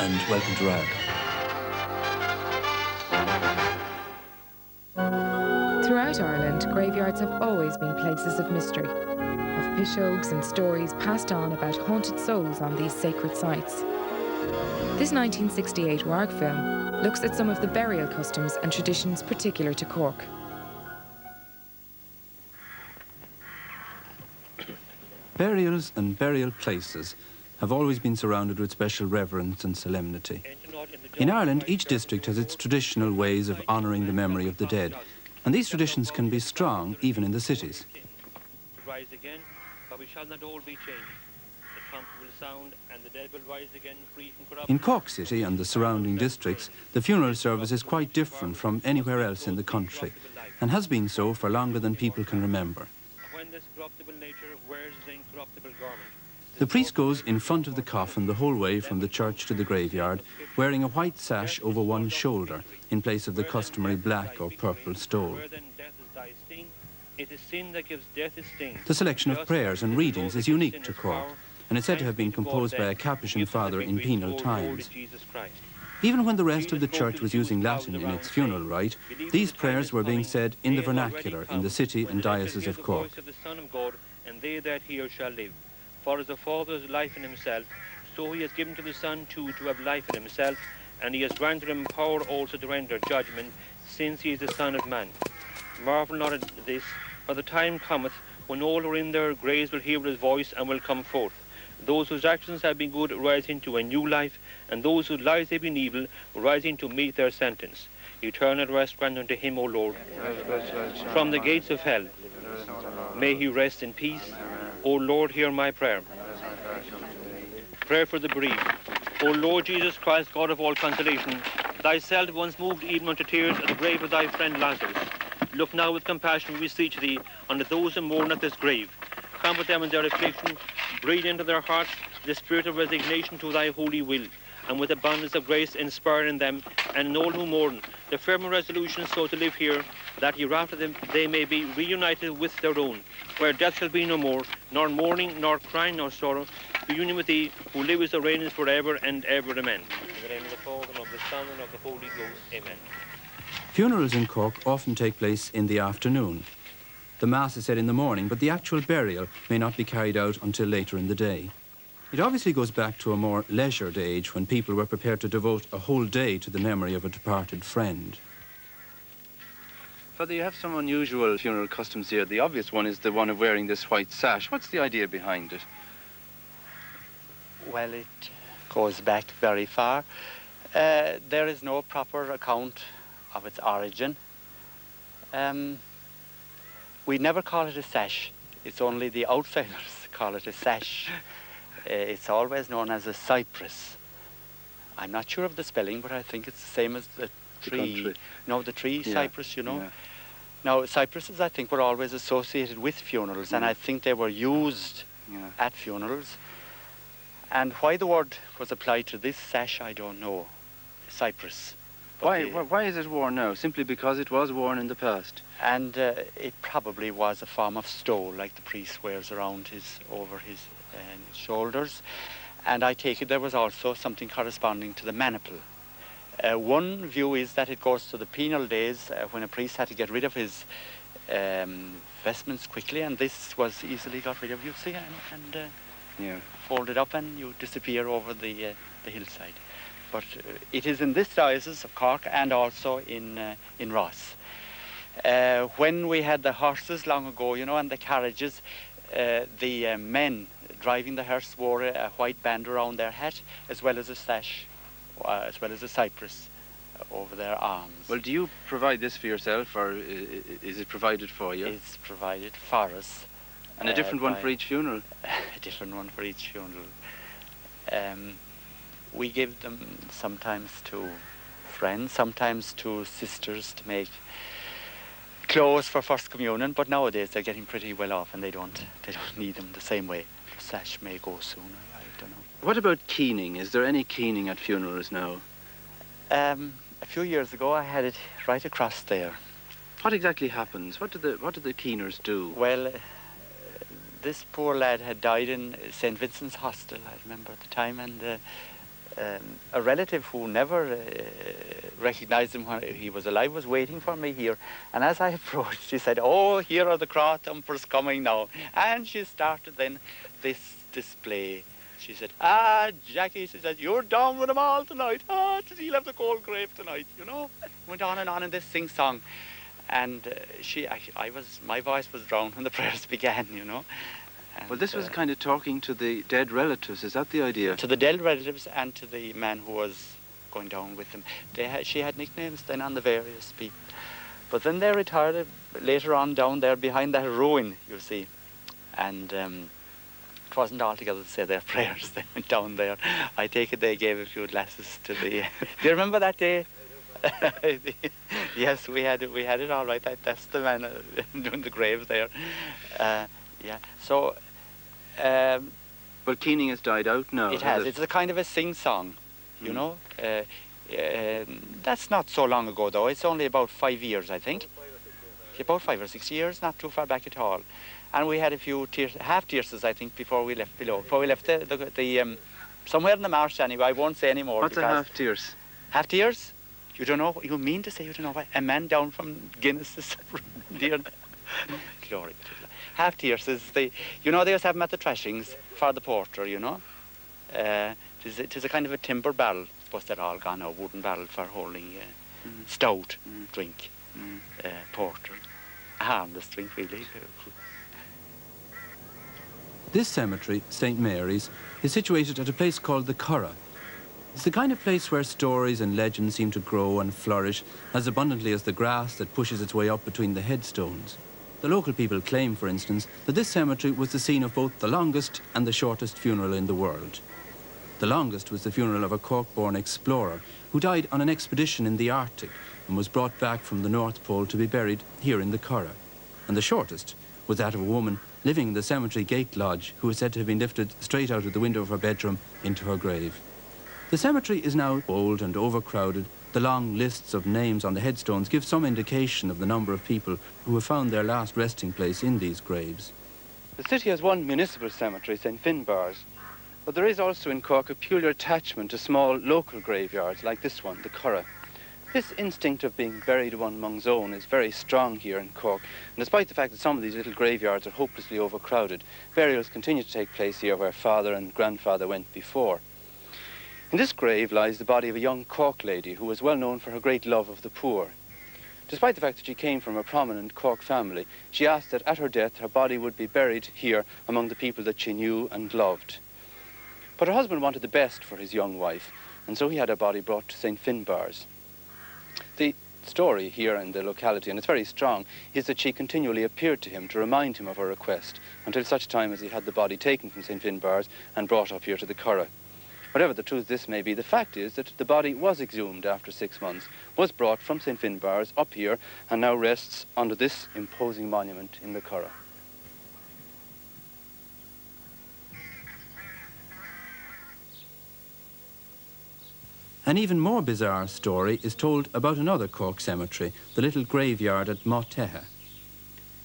and welcome to Radharc. Throughout Ireland, graveyards have always been places of mystery, of pishogues and stories passed on about haunted souls on these sacred sites. This 1968 Radharc film looks at some of the burial customs and traditions particular to Cork. Burials and burial places have always been surrounded with special reverence and solemnity. In Ireland, each district has its traditional ways of honouring the memory of the dead, and these traditions can be strong even in the cities. Rise again, but we shall not all be changed. The trumpet will sound, and the dead will rise again, free from corruption. In Cork City and the surrounding districts, the funeral service is quite different from anywhere else in the country, and has been so for longer than people can remember. When this corruptible nature wears his incorruptible garment, The priest goes in front of the coffin the whole way from the church to the graveyard, wearing a white sash over one shoulder, in place of the customary black or purple stole. where then death is thy sting, it is sin that gives death its sting. The selection of prayers and readings is unique to Cork, and it's said to have been composed by a Capuchin father in penal times. Even when the rest of the church was using Latin in its funeral rite, these prayers were being said in the vernacular in the city and diocese of Cork. The Son of God, and they that hear shall live. For as the Father has life in himself, so he has given to the Son too to have life in himself, and he has granted him power also to render judgment, since he is the Son of Man. Marvel not at this, for the time cometh when all who are in their graves will hear his voice and will come forth. Those whose actions have been good rise into a new life, and those whose lives have been evil rise into meet their sentence. Eternal rest grant unto him, O Lord, from the gates of hell. May he rest in peace. O Lord, hear my prayer. Prayer for the bereaved. O Lord Jesus Christ, God of all consolation, thyself once moved even unto tears at the grave of thy friend Lazarus. Look now with compassion, we beseech thee, unto those who mourn at this grave. Comfort them in their affliction, breathe into their hearts the spirit of resignation to thy holy will, and with abundance of grace inspire in them, and in all who mourn, the firm resolution so to live here, that hereafter they may be reunited with their own, where death shall be no more, nor mourning, nor crying, nor sorrow, reunion with thee, who livest and reignest forever and ever. Amen. In the name of the Father, and of the Son, and of the Holy Ghost. Amen. Funerals in Cork often take place in the afternoon. The Mass is said in the morning, but the actual burial may not be carried out until later in the day. It obviously goes back to a more leisured age when people were prepared to devote a whole day to the memory of a departed friend. Father, you have some unusual funeral customs here. The obvious one is the one of wearing this white sash. What's the idea behind it? Well, it goes back very far. There is no proper account of its origin. We never call it a sash. It's only the outsiders call it a sash. It's always known as a cypress. I'm not sure of the spelling, but I think it's the same as the tree. No, the tree, yeah. Cypress, you know. Yeah. Now, cypresses, I think, were always associated with funerals, and I think they were used at funerals. And why the word was applied to this sash, I don't know. Cypress. Why is it worn now? Simply because it was worn in the past? And it probably was a form of stole, like the priest wears around over his shoulders. And I take it there was also something corresponding to the maniple. One view is that it goes to the penal days when a priest had to get rid of his vestments quickly, and this was easily got rid of, you see, and folded up, and you disappear over the hillside. But it is in this diocese of Cork and also in Ross. When we had the horses long ago, you know, and the carriages, the men driving the hearse wore a white band around their hat, as well as a sash, as well as a cypress over their arms. Well, do you provide this for yourself, or is it provided for you? It's provided for us. And a different one for each funeral? A different one for each funeral. We give them sometimes to friends, sometimes to sisters to make clothes for First Communion, but nowadays they're getting pretty well off and they don't need them the same way. The sash may go sooner, I don't know. What about keening? Is there any keening at funerals now? A few years ago I had it right across there. What exactly happens? What do the keeners do? Well, this poor lad had died in St. Vincent's Hospital, I remember at the time, and a relative who never recognized him when he was alive was waiting for me here. And as I approached, she said, "Oh, here are the craw thumpers coming now." And she started then this display. She said, "Ah, Jackie," she said, "you're down with them all tonight. Ah, he'll have the cold grave tonight," you know. Went on and on in this sing-song. And my voice was drowned when the prayers began, you know. And, well, this was kind of talking to the dead relatives. Is that the idea? To the dead relatives and to the man who was going down with them. She had nicknames then on the various people. But then they retired later on down there behind that ruin, you see. And it wasn't altogether to say their prayers. They went down there. I take it they gave a few glasses to the... Do you remember that day? Yes, we had it all right. That's the man doing the grave there. Yeah. So. But keening has died out now. It has. It's a kind of a sing-song, you know. That's not so long ago, though. It's only about 5 years, I think. About 5 or 6 years, not too far back at all. And we had a few half-tierces, I think, before we left below. Before we left the somewhere in the marsh, anyway. I won't say any more. What's a half-tierce? Half-tierce? You don't know? You mean to say you don't know what? A man down from Guinness is dear. Glory. Half-tierce is the... You know, they used to have them at the trashings for the porter, you know. It is a kind of a timber barrel. I suppose they're all gone, a wooden barrel for holding stout drink, porter. A harmless drink, really. This cemetery, St. Mary's, is situated at a place called the Curragh. It's the kind of place where stories and legends seem to grow and flourish as abundantly as the grass that pushes its way up between the headstones. The local people claim, for instance, that this cemetery was the scene of both the longest and the shortest funeral in the world. The longest was the funeral of a Cork-born explorer who died on an expedition in the Arctic and was brought back from the North Pole to be buried here in the Curragh. And the shortest was that of a woman living in the cemetery gate lodge who is said to have been lifted straight out of the window of her bedroom into her grave. The cemetery is now old and overcrowded. The long lists of names on the headstones give some indication of the number of people who have found their last resting place in these graves. The city has one municipal cemetery, St. Finbarr's, but there is also in Cork a peculiar attachment to small local graveyards like this one, the Curragh. This instinct of being buried among one's own is very strong here in Cork, and despite the fact that some of these little graveyards are hopelessly overcrowded, burials continue to take place here where father and grandfather went before. In this grave lies the body of a young Cork lady who was well known for her great love of the poor. Despite the fact that she came from a prominent Cork family, she asked that at her death her body would be buried here among the people that she knew and loved. But her husband wanted the best for his young wife, and so he had her body brought to St. Finbarr's. The story here in the locality, and it's very strong, is that she continually appeared to him to remind him of her request until such time as he had the body taken from St. Finbarr's and brought up here to the Curragh. Whatever the truth this may be, the fact is that the body was exhumed after 6 months, was brought from St. Finbarr's up here, and now rests under this imposing monument in the Curragh. An even more bizarre story is told about another Cork cemetery, the little graveyard at Motteha.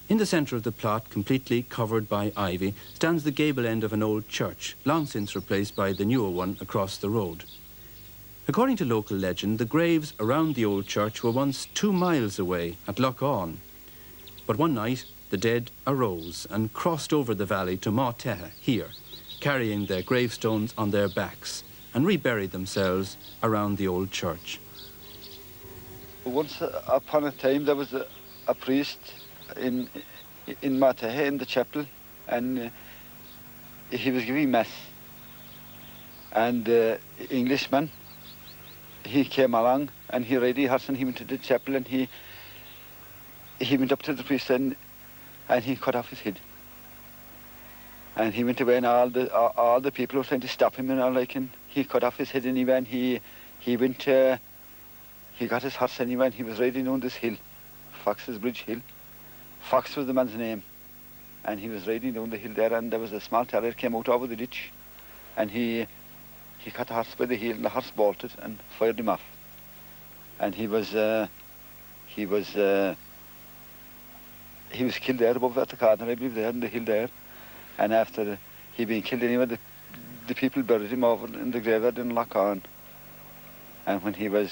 In the centre of the plot, completely covered by ivy, stands the gable end of an old church, long since replaced by the newer one across the road. According to local legend, the graves around the old church were once 2 miles away at Lough Ane. But one night, the dead arose and crossed over the valley to Motteha, here, carrying their gravestones on their backs, and reburied themselves around the old church. Once upon a time there was a priest in Motteha in the chapel, and he was giving mass, and Englishman, he came along and he read the horse and he went to the chapel, and he went up to the priest and he cut off his head, and he went away, and all the people were trying to stop him and all, like, and he cut off his head anyway, and he went he got his horse anyway, and he was riding on this hill, Fox's Bridge Hill. Fox was the man's name, and he was riding down the hill there, and there was a small terrier came out over the ditch, and he caught the horse by the heel, and the horse bolted and fired him off, and he was killed there above at the corner, I believe, there in the hill there, and after he being killed anyway, the people buried him over in the graveyard in Lough. And when he was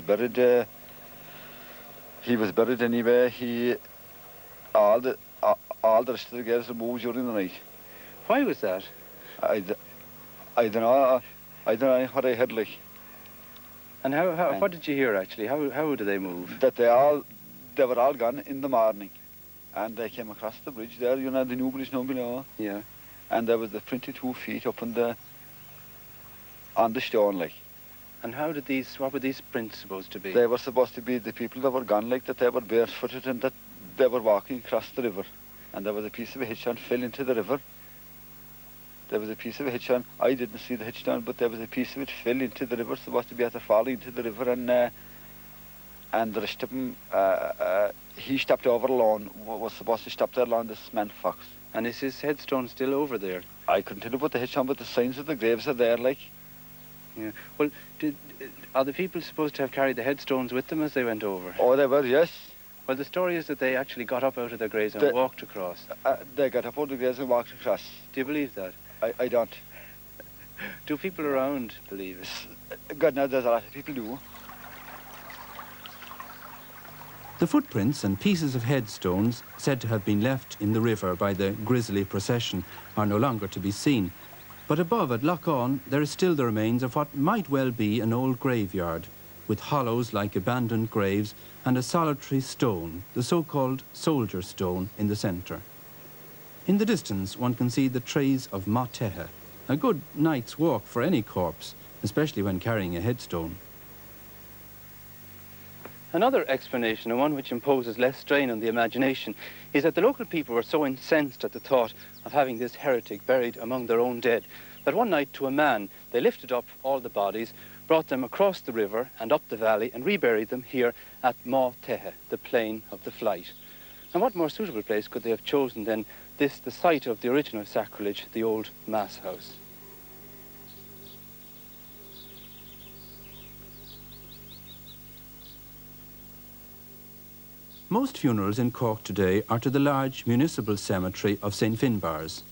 buried anyway. All the rest of the graves were moved during the night. Why was that? I don't know. I don't know what I heard like. And what did you hear actually? How did they move? That they were all gone in the morning, and they came across the bridge there. You know, the new bridge down below. Yeah. And there was the 22 feet up on the stone like. And what were these prints supposed to be? They were supposed to be the people that were gone, like that they were barefooted and that they were walking across the river. And there was a piece of a hitchdown fell into the river. There was a piece of a hitchdown. I didn't see the hitchdown, but there was a piece of it fell into the river, supposed to be after falling into the river, and the rest of them, he stopped over alone, was supposed to stop there along, this man Fox. And is his headstone still over there? I couldn't tell you about the hitchdown, but the signs of the graves are there, like. Yeah. Well, are the people supposed to have carried the headstones with them as they went over? Oh, they were, yes. Well, the story is that they actually got up out of their graves and walked across. They got up out of the graves and walked across. Do you believe that? I don't. Do people around believe it? God knows there's a lot of people do. The footprints and pieces of headstones said to have been left in the river by the grisly procession are no longer to be seen. But above at Lough there is still the remains of what might well be an old graveyard, with hollows like abandoned graves and a solitary stone, the so-called soldier stone, in the centre. In the distance one can see the trays of Matehe, a good night's walk for any corpse, especially when carrying a headstone. Another explanation, and one which imposes less strain on the imagination, is that the local people were so incensed at the thought of having this heretic buried among their own dead that one night, to a man, they lifted up all the bodies, brought them across the river and up the valley and reburied them here at Matehe, the plain of the flight. And what more suitable place could they have chosen than this, the site of the original sacrilege, the old mass house? Most funerals in Cork today are to the large municipal cemetery of St Finbarr's.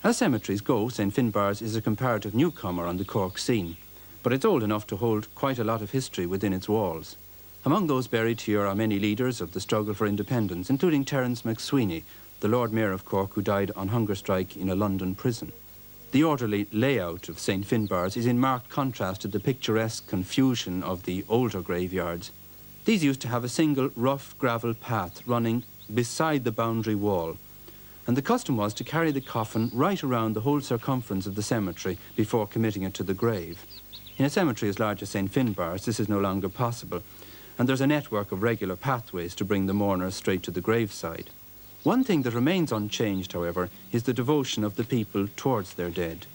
As cemeteries go, St Finbarr's is a comparative newcomer on the Cork scene, but it's old enough to hold quite a lot of history within its walls. Among those buried here are many leaders of the struggle for independence, including Terence McSweeney, the Lord Mayor of Cork, who died on hunger strike in a London prison. The orderly layout of St Finbarr's is in marked contrast to the picturesque confusion of the older graveyards. These used to have a single rough gravel path running beside the boundary wall, and the custom was to carry the coffin right around the whole circumference of the cemetery before committing it to the grave. In a cemetery as large as St Finbarr's, this is no longer possible, and there's a network of regular pathways to bring the mourners straight to the graveside. One thing that remains unchanged, however, is the devotion of the people towards their dead.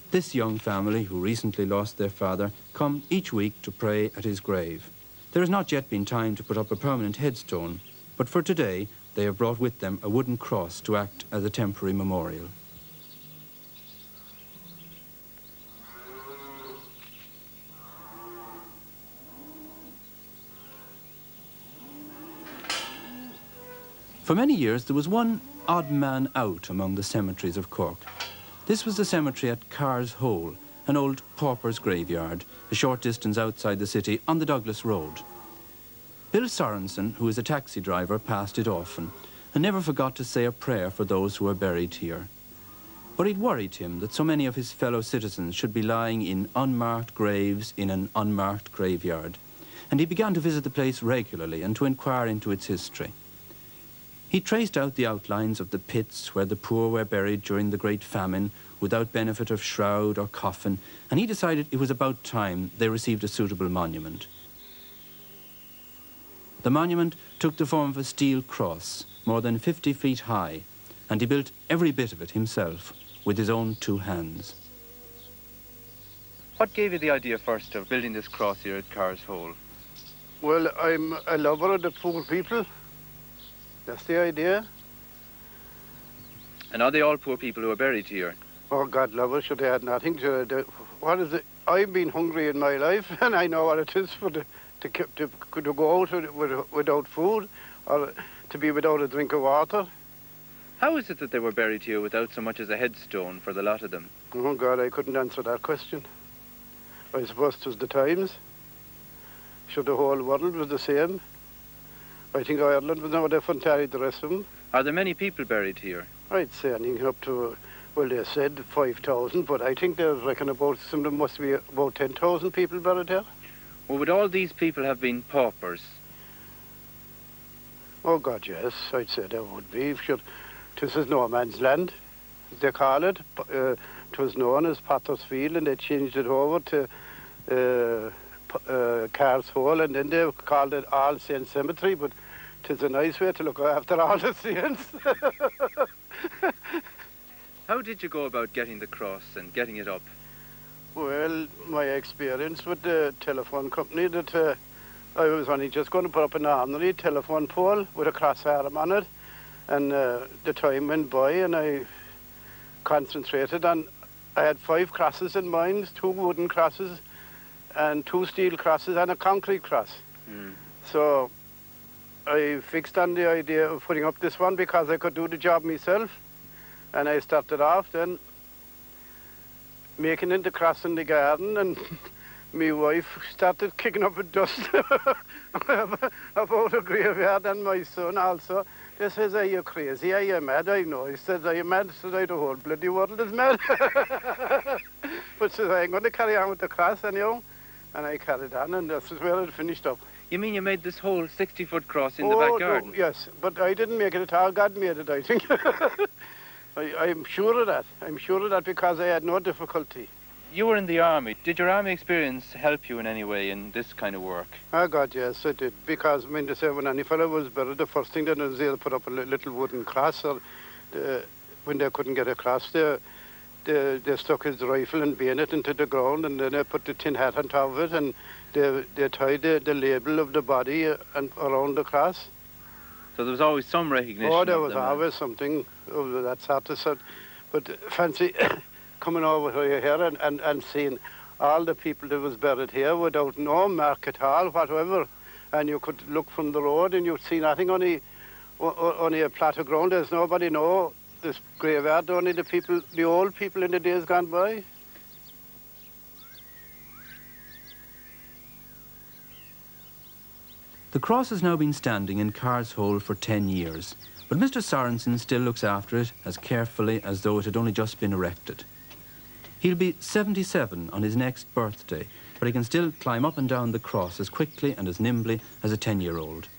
This young family, who recently lost their father, come each week to pray at his grave. There has not yet been time to put up a permanent headstone, but for today they have brought with them a wooden cross to act as a temporary memorial. For many years there was one odd man out among the cemeteries of Cork. This was the cemetery at Carr's Hole, an old pauper's graveyard, a short distance outside the city on the Douglas Road. Bill Sorensen, who is a taxi driver, passed it often and never forgot to say a prayer for those who were buried here. But it worried him that so many of his fellow citizens should be lying in unmarked graves in an unmarked graveyard, and he began to visit the place regularly and to inquire into its history. He traced out the outlines of the pits where the poor were buried during the Great Famine without benefit of shroud or coffin, and he decided it was about time they received a suitable monument. The monument took the form of a steel cross, more than 50 feet high, and he built every bit of it himself with his own 2 hands. What gave you the idea first of building this cross here at Carr's Hole? Well, I'm a lover of the poor people. That's the idea. And are they all poor people who are buried here? Oh, God love us, should they had nothing to do. What is it? I've been hungry in my life, and I know what it is for to go out without food, or to be without a drink of water. How is it that they were buried here without so much as a headstone for the lot of them? Oh, God, I couldn't answer that question. I suppose it was the times. Sure, the whole world was the same. I think Ireland was no different to the rest of them. Are there many people buried here? I'd say anything up to, well, they said 5,000, but I think they reckon about, some of them must be about 10,000 people buried here. Well, would all these people have been paupers? Oh, God, yes, I'd say there would be. Sure, this is no man's land, as they call it. It was known as Potter's Field, and they changed it over to Car's Hole, and then they called it All Saints Cemetery, but it's a nice way to look after all the saints. How did you go about getting the cross and getting it up? Well, my experience with the telephone company, that I was only just going to put up an ordinary telephone pole with a cross arm on it, and the time went by and I concentrated on, I had 5 crosses in mind, 2 wooden crosses and 2 steel crosses and a concrete cross. So I fixed on the idea of putting up this one because I could do the job myself, and I started off then making it the cross in the garden, and my wife started kicking up with dust about a graveyard, and my son also. They says, are you crazy? Are you mad? I know. He says, are you mad? I said, the whole bloody world is mad. But says, I'm going to carry on with the cross anyhow. And I carried on, and that's where it finished up. You mean you made this whole 60-foot cross in the back garden? No, yes, but I didn't make it at all. God made it, I think. I'm sure of that. I'm sure of that because I had no difficulty. You were in the army. Did your army experience help you in any way in this kind of work? Oh, God, yes, it did. Because, I mean, they say when any fellow was buried, the first thing they did was they put up a little wooden cross, or when they couldn't get a cross, they stuck his rifle and bayonet into the ground, and then they put the tin hat on top of it, and they tied the label of the body and around the cross. So there was always some recognition. Oh, there was always something of that sort. But fancy coming over here and seeing all the people that was buried here without no mark at all, whatever. And you could look from the road and you'd see nothing, only a plot of ground. There's nobody know this graveyard, only the old people in the days gone by. The cross has now been standing in Car's Hole for 10 years, but Mr. Sorensen still looks after it as carefully as though it had only just been erected. He'll be 77 on his next birthday, but he can still climb up and down the cross as quickly and as nimbly as a 10-year-old.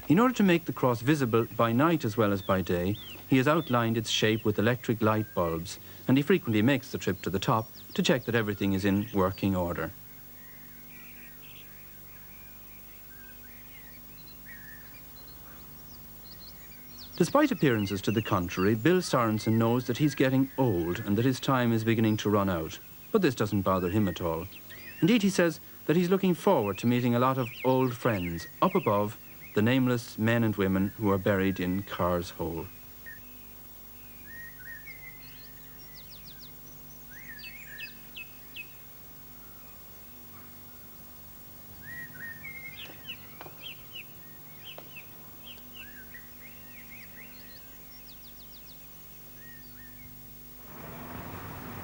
In order to make the cross visible by night as well as by day, he has outlined its shape with electric light bulbs, and he frequently makes the trip to the top to check that everything is in working order. Despite appearances to the contrary, Bill Sorensen knows that he's getting old and that his time is beginning to run out. But this doesn't bother him at all. Indeed, he says that he's looking forward to meeting a lot of old friends up above, the nameless men and women who are buried in Car's Hole.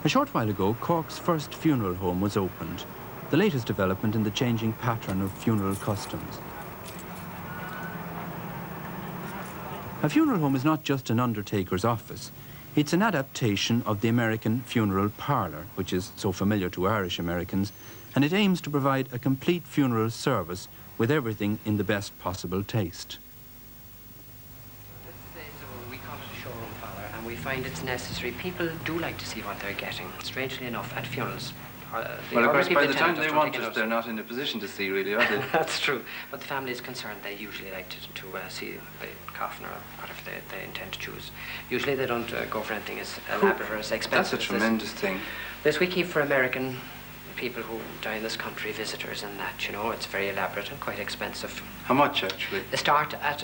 A short while ago, Cork's first funeral home was opened, the latest development in the changing pattern of funeral customs. A funeral home is not just an undertaker's office. It's an adaptation of the American funeral parlour, which is so familiar to Irish Americans, and it aims to provide a complete funeral service with everything in the best possible taste. We call it a showroom parlour, and we find it's necessary. People do like to see what they're getting, strangely enough, at funerals. Well, of course, by the time they want it, they're not in a position to see, really, are they? That's true. But the family is concerned. They usually like to see the coffin or whatever they intend to choose. Usually they don't go for anything as elaborate or as expensive. That's a tremendous thing. This we keep for American people who die in this country, visitors and that, you know. It's very elaborate and quite expensive. How much, actually? They start at,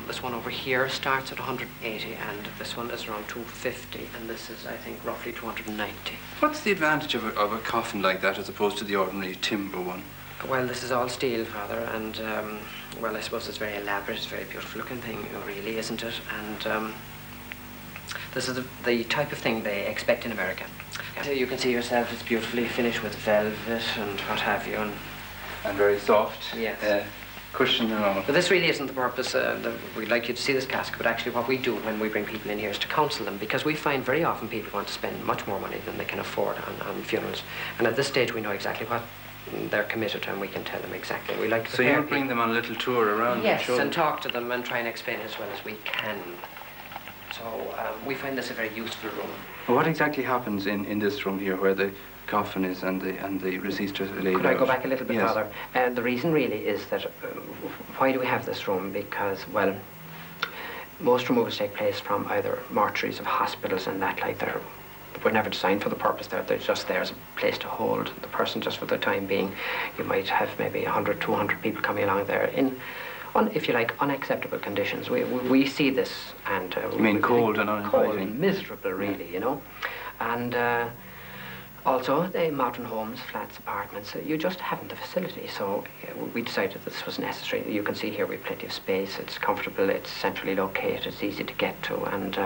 this one over here starts at 180, and this one is around 250, and this is, I think, roughly 290. What's the advantage of a coffin like that as opposed to the ordinary timber one? Well, this is all steel, Father, and well, I suppose it's very elaborate, it's a very beautiful looking thing, really, isn't it? And this is the type of thing they expect in America. So you can see yourself, it's beautifully finished with velvet and what have you. And very soft. Yes. Cushion and all. But this really isn't the purpose. We'd like you to see this casket, but actually what we do when we bring people in here is to counsel them, because we find very often people want to spend much more money than they can afford on funerals. And at this stage we know exactly what they're committed to, and we can tell them exactly. We like to so you'll bring them on a little tour around? Yes, and talk to them and try and explain as well as we can. So we find this a very useful room. Well, what exactly happens in this room here where the coffin is and the deceased are laid Could out? I go back a little bit yes. further? The reason really is that, why do we have this room? Because, well, most removals take place from either mortuaries of hospitals and that, like that were never designed for the purpose. They're just there as a place to hold the person just for the time being. You might have maybe 100, 200 people coming along there in, if you like, unacceptable conditions. We see this, and you mean cold and uninviting? Cold, miserable, really, you know. And also, the modern homes, flats, apartments, you just haven't the facility. So we decided this was necessary. You can see here we have plenty of space. It's comfortable. It's centrally located. It's easy to get to, and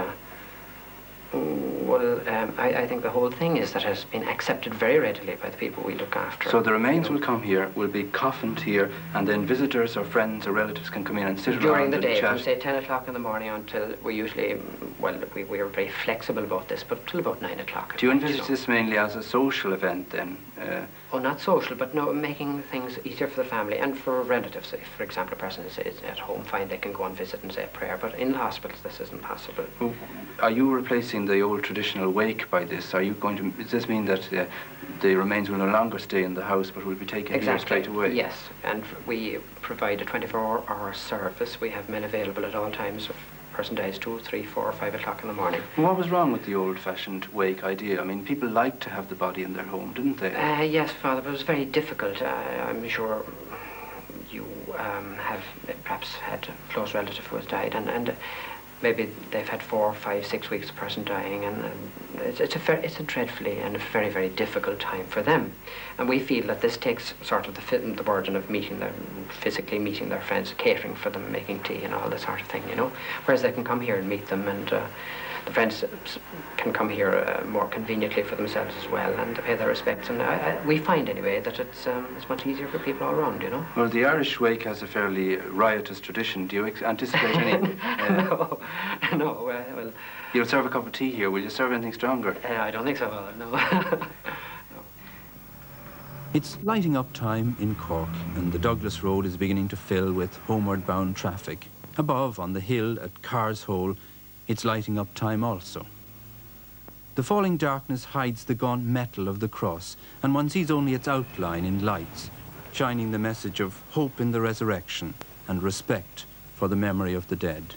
well, I think the whole thing is that it has been accepted very readily by the people we look after. So the remains will come here, will be coffined here, and then visitors or friends or relatives can come in and sit during around the day, and chat. from say 10 o'clock in the morning until we usually, well, we are very flexible about this, but till about 9 o'clock. Do you envisage this mainly as a social event then? Oh, not social, but no, making things easier for the family and for relatives. If, for example, a person is at home, fine, they can go and visit and say a prayer, but in the hospitals this isn't possible. Are you replacing the old traditional wake by this? Are you going to, does this mean that the remains will no longer stay in the house but will be taken here straight away? Yes, and we provide a 24-hour service. We have men available at all times. If a person dies 2, 3, 4, 5 o'clock in the morning. What was wrong with the old-fashioned wake idea? I mean, people liked to have the body in their home, didn't they? Yes, Father, but it was very difficult. I'm sure you have perhaps had a close relative who has died, and maybe they've had 4, 5, 6 weeks of person dying, and it's a dreadfully and a very, very difficult time for them. And we feel that this takes sort of the burden of physically meeting their friends, catering for them, making tea and all this sort of thing, you know. Whereas they can come here and meet them, and the friends can come here more conveniently for themselves as well and pay their respects. And we find anyway that it's much easier for people all around, you know. Well, the Irish wake has a fairly riotous tradition. Do you anticipate any? No, well... You'll serve a cup of tea here. Will you serve anything stronger? I don't think so, Father, no. It's lighting up time in Cork, and the Douglas Road is beginning to fill with homeward bound traffic. Above, on the hill at Carr's Hole, it's lighting up time also. The falling darkness hides the gaunt metal of the cross, and one sees only its outline in lights, shining the message of hope in the resurrection and respect for the memory of the dead.